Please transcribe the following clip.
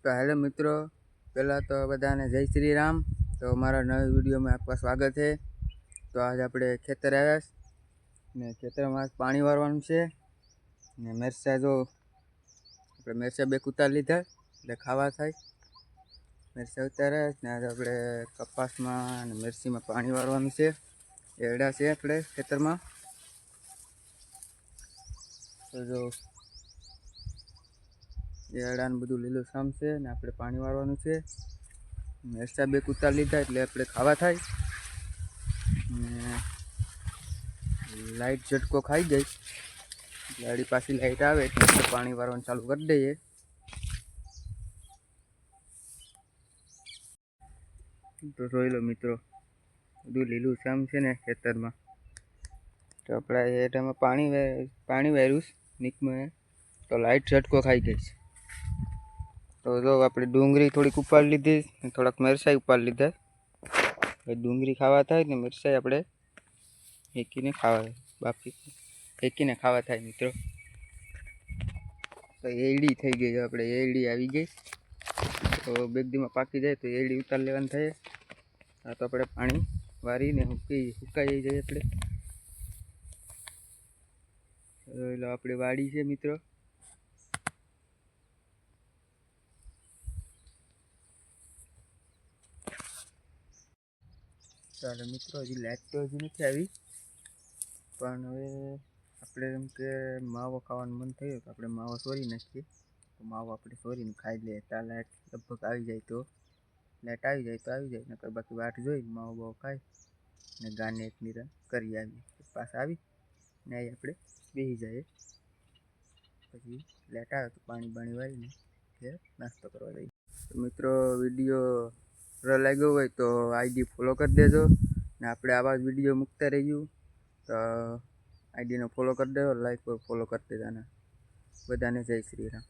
तो हेलो मित्रों, पहला तो बधाने जय श्री राम। तो हमारा नए वीडियो में आपका स्वागत है। तो आज આપણે ખેતર આવ્યા ને ખેતરમાં પાણી વારવાનું છે ને મરચાં જો આપણે મરચાં બે ઉતારી લીધા એટલે ખાવા થાય। મરચાં ઉતાર્યા ને આજે આપણે કપાસમાં અને મિરચીમાં પાણી વારવાનું છે। એરડા છે આપણે ખેતરમાં। તો જો એરડા ને બધું લીલું સામ છે ને આપણે પાણી વારવાનું છે। મરચાં બે ઉતારી લીધા એટલે આપણે ખાવા થાય ને લાઇટ ઝટકો ખાઈ જાય એટલે આડી પાછી લાઇટ આવે એટલે પાણી વારવાનું ચાલુ કરી દઈએ। તો જોઈ લો મિત્રો, બધું લીલું સામ છે ને ખેતરમાં। તો આપણે એટામાં પાણી વાર્યું નીકમાં તો લાઇટ ઝટકો ખાઈ ગઈ છે। તો જો આપણે ડુંગળી થોડીક ઉપાડી લીધી ને થોડાક મરચાં ઉપાડી લીધા। ડુંગળી ખાવા થાય ને મરચાં આપણે હેકીને ખાવા બાફી હેકીને ખાવા થાય મિત્રો। તો એરડી થઈ ગઈ, આપણે એરડી આવી ગઈ। તો બેગડીમાં પાકી જાય તો એરડી ઉતાર લેવાનું થાય। આ તો આપણે પાણી વારીને સુકાઈ જાય આપણે। એટલે આપણી વાડી છે મિત્રો। ચાલો મિત્રો, હજી લાઈટ તો હજી નથી આવી, પણ હવે આપણે એમ કે માવો ખાવાનું મન થયું તો આપણે માવો સોરી નાખીએ। તો માવો આપણે સોરીને ખાઈ લઈએ। ત્યાં લાઈટ લગભગ આવી જાય તો લાઈટ આવી જાય તો આવી જાય, નકર બાકી વાટ જોઈ માવો બાવો ખાઈ ને ગાને એક નિરાન કરી આવીએ। પાછા આવી ને અહીં આપણે બેસી જઈએ, પછી લાઈટ આવે તો પાણી વાળીને ઘેર નાસ્તો કરવા જઈએ। તો મિત્રો, વિડીયો સારો લાગ્યો હોય તો આઈડી ફોલો કરી દેજો ને આપણે આવા જ વિડીયો મૂકતા રહીશું। તો આઈડીને ફોલો કરી દેજો, લાઈક ફોલો કરી દેજો। બધાને જય શ્રી રામ।